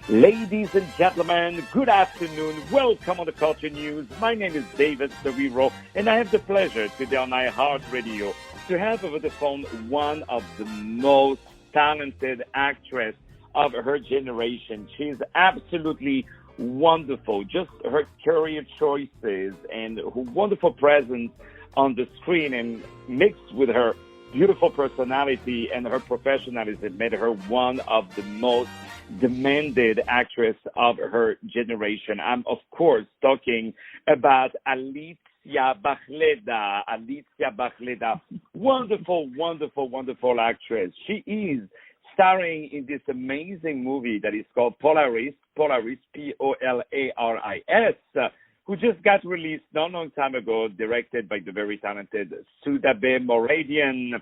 Ladies and gentlemen, good afternoon. Welcome on the Culture News. My name is David Serero, and I have the pleasure today on iHeartRadio to have over the phone one of the most talented actress of her generation. She's absolutely wonderful. Just her career choices and her wonderful presence on the screen and mixed with her beautiful personality and her professionalism made her one of the most demanded actress of her generation. I'm, of course, talking about Alicja Bachleda. Alicja Bachleda, wonderful, wonderful, wonderful actress. She is starring in this amazing movie that is called Polaris, Polaris, who just got released not long time ago, directed by the very talented Sudabe Moradian.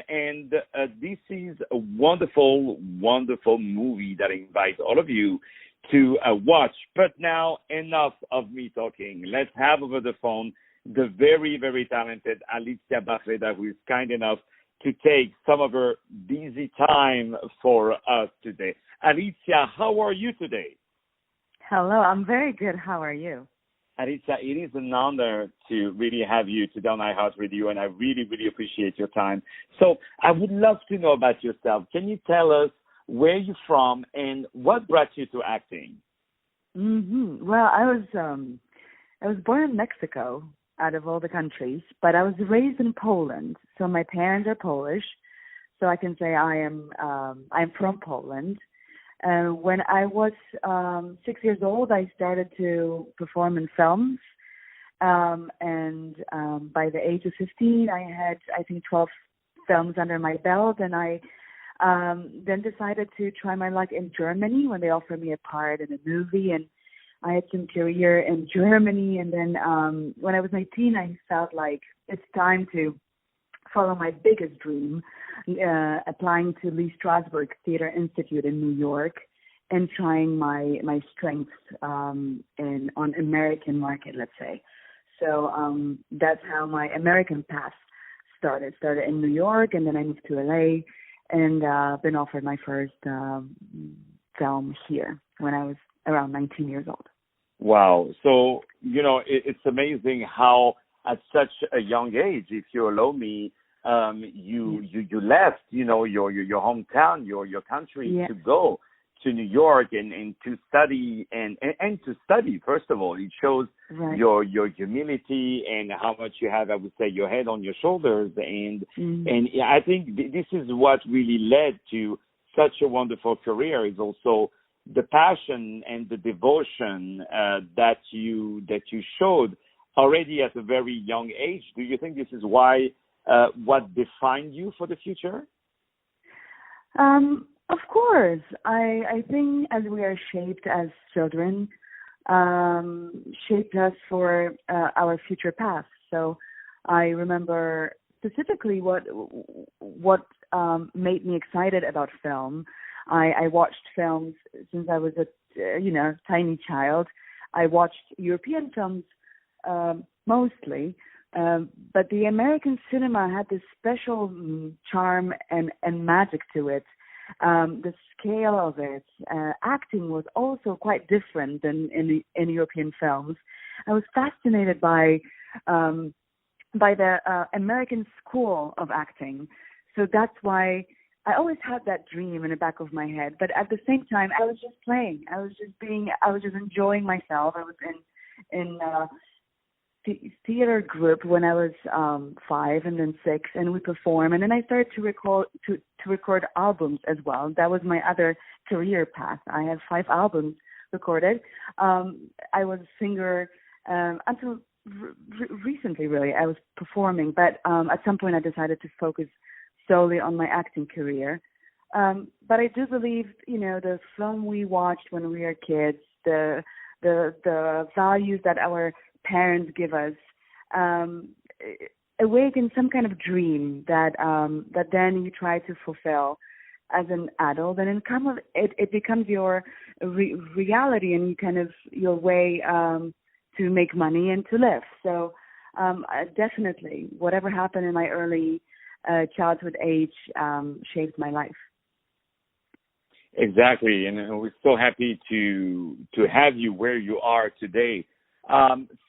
And this is a wonderful, wonderful movie that I invite all of you to watch. But now, enough of me talking. Let's have over the phone the very, very talented Alicja Bachleda, who is kind enough to take some of her busy time for us today. Alicja, how are you today? Hello, I'm very good. How are you? Alicja, it is an honor to really have you today on iHeartRadio, and I really, really appreciate your time. So I would love to know about yourself. Can you tell us where you're from and what brought you to acting? Well, I was born in Mexico, out of all the countries, but I was raised in Poland. So my parents are Polish, so I can say I'm from Poland. When I was 6 years old, I started to perform in films. And by the age of 15, I had, I think, 12 films under my belt. And I then decided to try my luck in Germany when they offered me a part in a movie. And I had some career in Germany. And then when I was 19, I felt like it's time to follow my biggest dream, applying to Lee Strasberg Theater Institute in New York and trying my strengths on American market, let's say. So that's how my American path started. Started in New York, and then I moved to LA and been offered my first film here when I was around 19 years old. Wow. So, it's amazing how at such a young age, if you allow me, you left, your hometown, your country, yeah, to go to New York and to study and to study. First of all, it shows right. your humility and how much you have, I would say, your head on your shoulders. And I think this is what really led to such a wonderful career, is also the passion and the devotion that you showed already at a very young age. Do you think this is why what defined you for the future? Of course. I think as we are shaped as children, shaped us for our future paths. So I remember specifically what made me excited about film. I watched films since I was a tiny child. I watched European films mostly. But the American cinema had this special charm and magic to it. The scale of it, acting was also quite different than in European films. I was fascinated by the American school of acting. So that's why I always had that dream in the back of my head. But at the same time, I was just playing. I was just enjoying myself. I was in theater group when I was 5 and then 6, and we perform. And then I started to record albums as well. That was my other career path. I have 5 albums recorded. I was a singer until recently, really. I was performing, but at some point I decided to focus solely on my acting career. But I do believe, the film we watched when we were kids, the values that our parents give us, awaken some kind of dream that then you try to fulfill as an adult, and it becomes your reality and your way to make money and to live. So definitely, whatever happened in my early childhood age shaped my life. Exactly, and we're so happy to have you where you are today.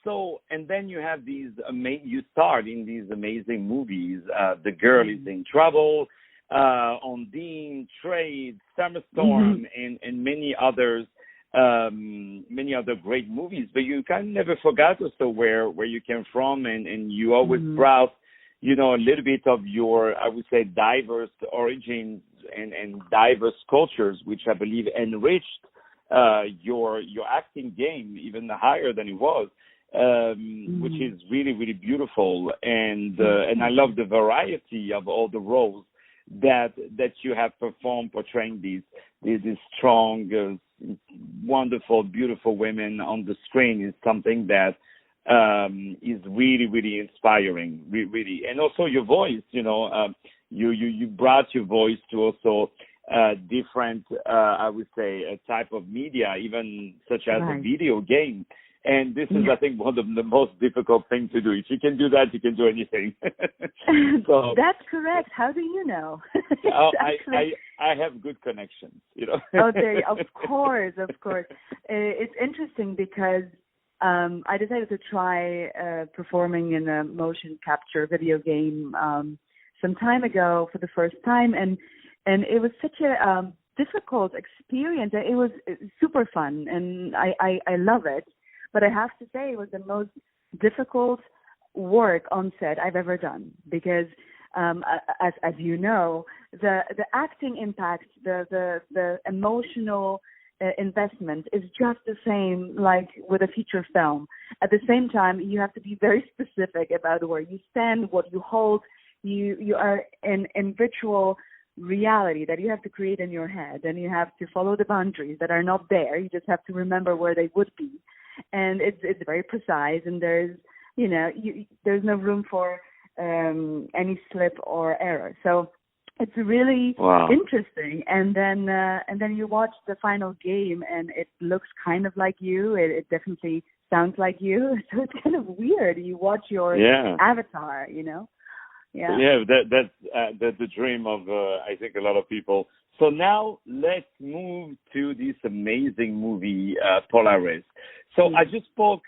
So, and then you have these you start in these amazing movies. The Girl is in Trouble, Ondine, Trade, Summer Storm, and many others, many other great movies. But you kind of never forgot also where you came from, and you always brought, you know, a little bit of your, I would say, diverse origins and diverse cultures, which I believe enriched your acting game even higher than it was, which is really, really beautiful. And I love the variety of all the roles that you have performed, portraying these strong, wonderful, beautiful women on the screen is something that is really, really inspiring, really. And also your voice, you know, you brought your voice to also different, I would say, a type of media, even such as a video game. And this is, I think, one of the most difficult things to do. If you can do that, you can do anything. So, that's correct. How do you know? I have good connections, you know. Of course. It's interesting because I decided to try performing in a motion capture video game some time ago for the first time, and it was such a difficult experience. It was super fun, and I love it. But I have to say it was the most difficult work on set I've ever done because, as you know, the acting impact, the emotional investment is just the same like with a feature film. At the same time, you have to be very specific about where you stand, what you hold. You are in virtual reality that you have to create in your head, and you have to follow the boundaries that are not there. You just have to remember where they would be. And it's very precise, and there's there's no room for any slip or error. So it's really interesting. And then you watch the final game, and it looks kind of like you. It definitely sounds like you. So it's kind of weird. You watch your avatar, you know. Yeah, that's the dream of I think a lot of people. So now let's move to this amazing movie, Polaris. So I just spoke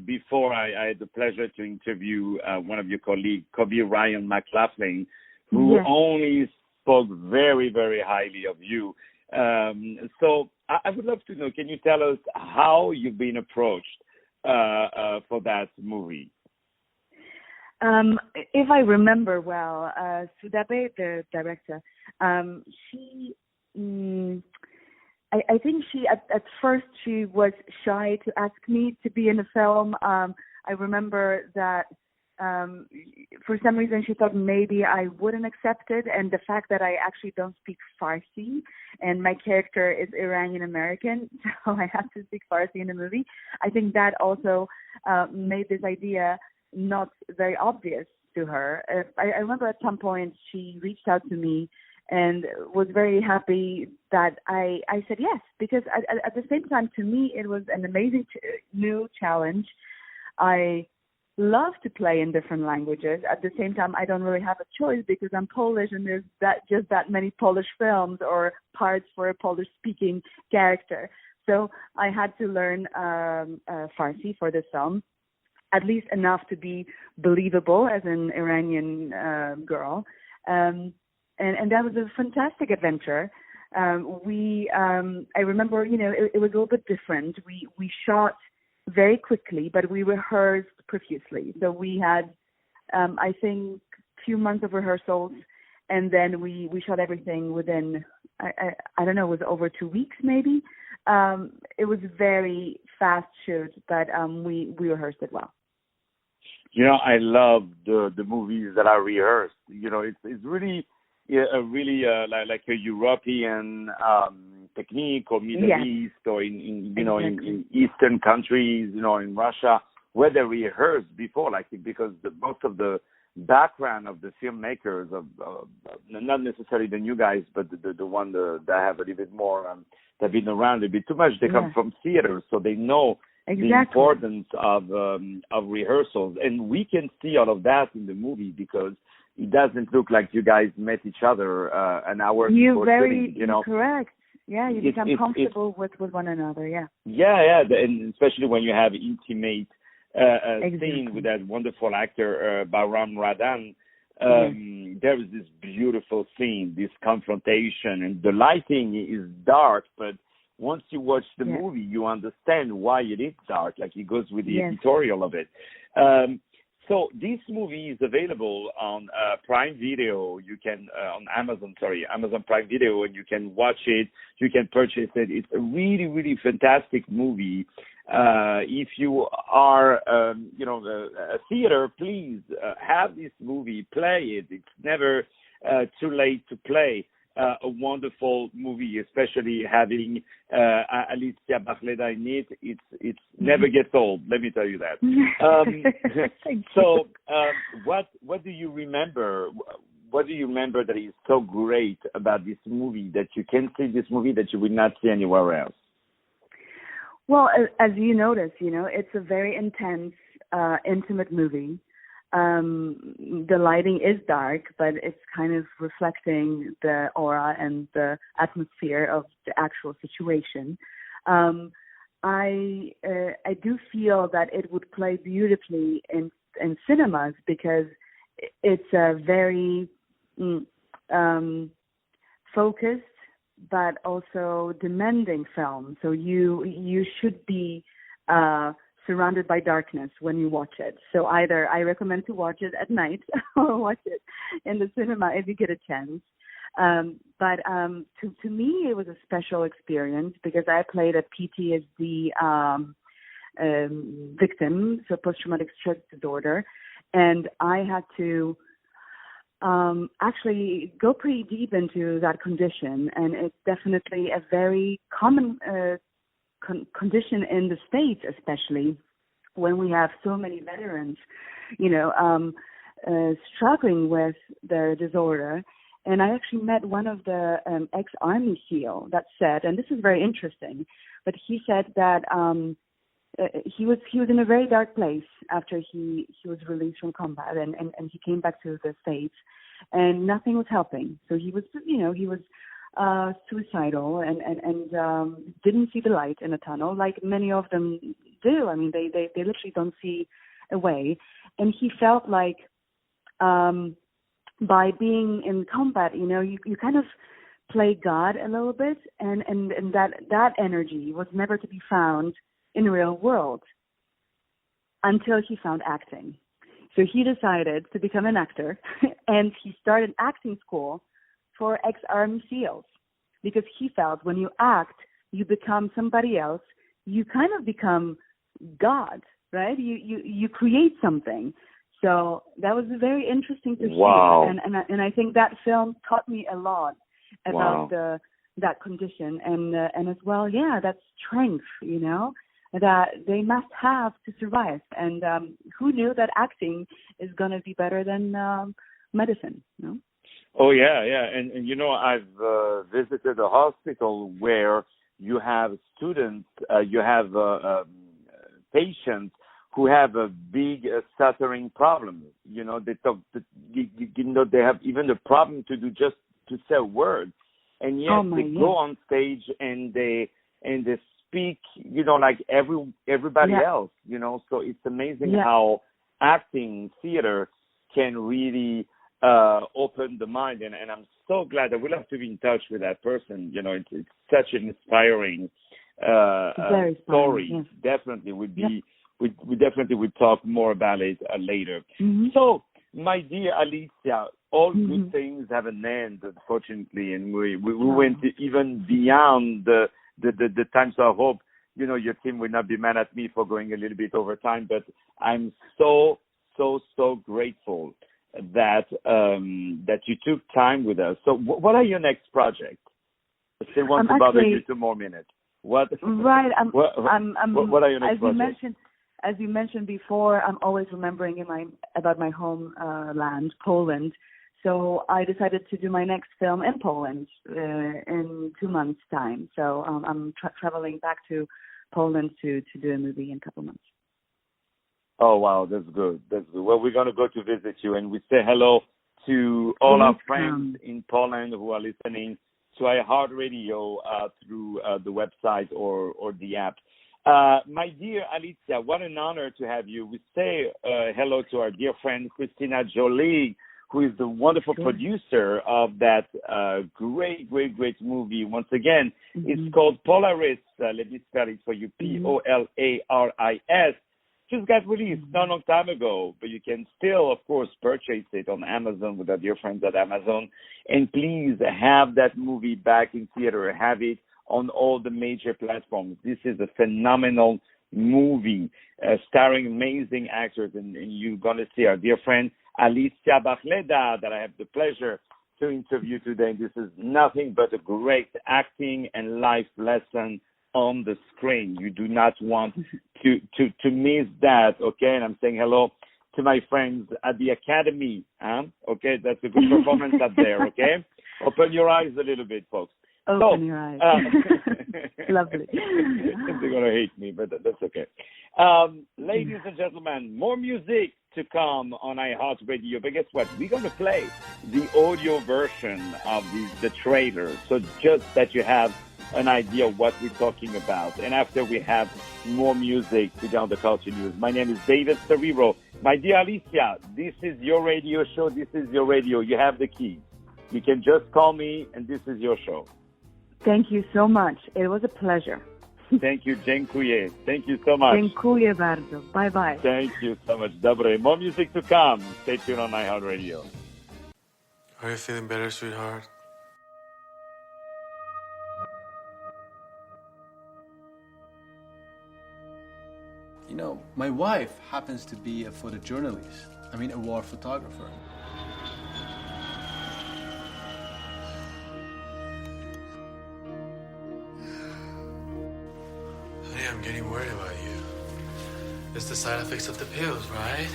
before I had the pleasure to interview one of your colleagues, Kobe Ryan McLaughlin, who only spoke very, very highly of you. So I would love to know, can you tell us how you've been approached for that movie? If I remember well, Sudabe, the director, I think she at first she was shy to ask me to be in the film. I remember that for some reason she thought maybe I wouldn't accept it, and the fact that I actually don't speak Farsi and my character is Iranian American, so I have to speak Farsi in the movie. I think that also made this idea not very obvious to her. I remember at some point she reached out to me and was very happy that I said yes, because at the same time, to me, it was an amazing new challenge. I love to play in different languages. At the same time, I don't really have a choice because I'm Polish, and there's just that many Polish films or parts for a Polish-speaking character. So I had to learn Farsi for this film, at least enough to be believable as an Iranian girl. And that was a fantastic adventure. I remember, it was a little bit different. We shot very quickly, but we rehearsed profusely. So we had, I think, a few months of rehearsals, and then we shot everything within, I don't know, it was over 2 weeks maybe. It was very fast shoot, but we rehearsed it well. I love the movies that are rehearsed. It's really like a European technique, or Middle East, or in Eastern countries, in Russia, where they rehearse before, because most of the background of the filmmakers, of not necessarily the new guys, but the one that have a little bit more, they've been around a bit too much. They come from theater, so they know the importance of rehearsals, and we can see all of that in the movie because it doesn't look like you guys met each other an hour before shooting. Correct. Yeah, you become comfortable with one another. Yeah. Yeah, and especially when you have intimate Exactly. scene with that wonderful actor Bahram Radan. There is this beautiful scene, this confrontation, and the lighting is dark, but once you watch the movie, you understand why it is dark. Like it goes with the editorial of it. So this movie is available on Prime Video. You can on Amazon Prime Video, and you can watch it. You can purchase it. It's a really, really fantastic movie. If you are, a theater, please have this movie. Play it. It's never too late to play a wonderful movie, especially having Alicja Bachleda in it. It's never gets old. Let me tell you that. So, what do you remember? What do you remember that is so great about this movie that you can see this movie that you would not see anywhere else? Well, as you notice, it's a very intense, intimate movie. The lighting is dark, but it's kind of reflecting the aura and the atmosphere of the actual situation. I do feel that it would play beautifully in cinemas because it's a very focused but also demanding film. So you should be surrounded by darkness when you watch it. So either I recommend to watch it at night or watch it in the cinema if you get a chance. But to me, it was a special experience because I played a PTSD victim, so post-traumatic stress disorder, and I had to actually go pretty deep into that condition, and it's definitely a very common condition in the States, especially when we have so many veterans, struggling with their disorder. And I actually met one of the ex-Army SEAL that said, and this is very interesting, but he said that he was in a very dark place after he was released from combat, and he came back to the States, and nothing was helping. So he was suicidal and didn't see the light in a tunnel like many of them do. I mean, they literally don't see a way. And he felt like by being in combat, you kind of play God a little bit, and that energy was never to be found in the real world until he found acting. So he decided to become an actor, and he started acting school for ex-Army SEALs, because he felt when you act, you become somebody else. You kind of become God, right? You create something. So that was very interesting to see, and I think that film taught me a lot about that condition, and as well, that strength, that they must have to survive. And who knew that acting is going to be better than medicine? Oh, yeah. And I've visited a hospital where you have students, you have patients who have a big stuttering problem. They talk, they have even the problem to say words, and yet they go on stage and they speak, like everybody else. So it's amazing how acting, theater can really open the mind, and I'm so glad. I would love to be in touch with that person. It's such an inspiring story. Yes. Definitely would be. We definitely would talk more about it later. Mm-hmm. So, my dear Alicja, all good things have an end, unfortunately, and we went even beyond the time. So I hope your team will not be mad at me for going a little bit over time. But I'm so grateful that you took time with us. So, what are your next projects? I still want to bother you 2 more minutes. What? Right. What are your next projects? As you mentioned before, I'm always remembering about my home land, Poland. So I decided to do my next film in Poland in 2 months' time. So I'm traveling back to Poland to do a movie in a couple months. Oh, wow. That's good. Well, we're going to go to visit you, and we say hello to all our friends in Poland who are listening. to iHeartRadio through the website or the app. My dear Alicja, what an honor to have you. We say hello to our dear friend Christina Jolie, who is the wonderful producer of that great movie. Once again, it's called Polaris. Let me spell it for you, Polaris. Just got released not a long time ago, but you can still, of course, purchase it on Amazon with our dear friends at Amazon. And please have that movie back in theater. Have it on all the major platforms. This is a phenomenal movie starring amazing actors. And you're going to see our dear friend Alicja Bachleda that I have the pleasure to interview today. This is nothing but a great acting and life lesson on the screen. You do not want to miss that, okay? And I'm saying hello to my friends at the Academy, okay? That's a good performance up there, okay? Open your eyes a little bit, folks. Open your eyes. Lovely. They're going to hate me, but that's okay. Ladies and gentlemen, more music to come on iHeartRadio. But guess what? We're going to play the audio version of the trailer, so just that you have an idea of what we're talking about. And after we have more music to Down the Culture News. My name is David Serero. My dear Alicia, this is your radio show. This is your radio. You have the keys. You can just call me, and this is your show. Thank you so much. It was a pleasure. Thank you. Dziękuję. Thank you so much. Dziękuję bardzo. Bye-bye. Thank you so much. Dobre. More music to come. Stay tuned on iHeartRadio. Are you feeling better, sweetheart? You know, my wife happens to be a photojournalist. A war photographer. Honey, I'm getting worried about you. It's the side effects of the pills, right?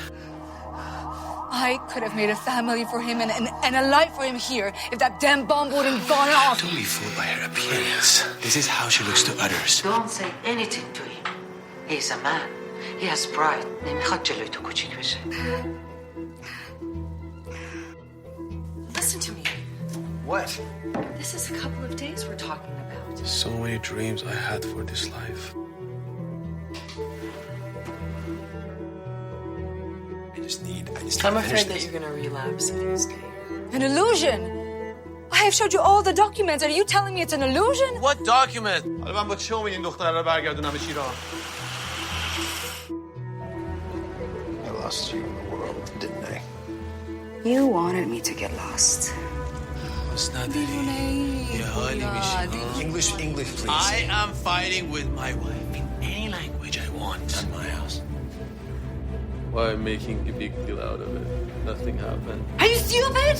I could have made a family for him and a life for him here if that damn bomb wouldn't gone off. Don't be fooled by her appearance. This is how she looks to others. Don't say anything to him. He's a man. He has pride. نمیخواد جلوی تو کوچیک بشه. Listen to me. What? This is a couple of days we're talking about. So many dreams I had for this life. I'm afraid that you're gonna relapse if you stay. An illusion? I have showed you all the documents. Are you telling me it's an illusion? What document? حالا من با چه امید این دختره رو برگردونمش ایران؟ I lost you in the world, didn't I? You wanted me to get lost. It's not that easy. یه حالی میشه. English, please. I am fighting with my wife in any language I want. At my house. Why making a big deal out of it? Nothing happened. Are you stupid?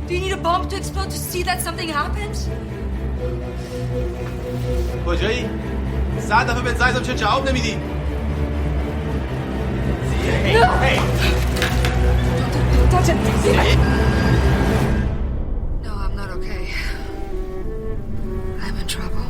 Do you need a bomb to explode to see that something happened? کجایی؟ 100 دفعه بهت زنگ زدم چه جواب نمیدی؟ Don't No, I'm not okay. I'm in trouble.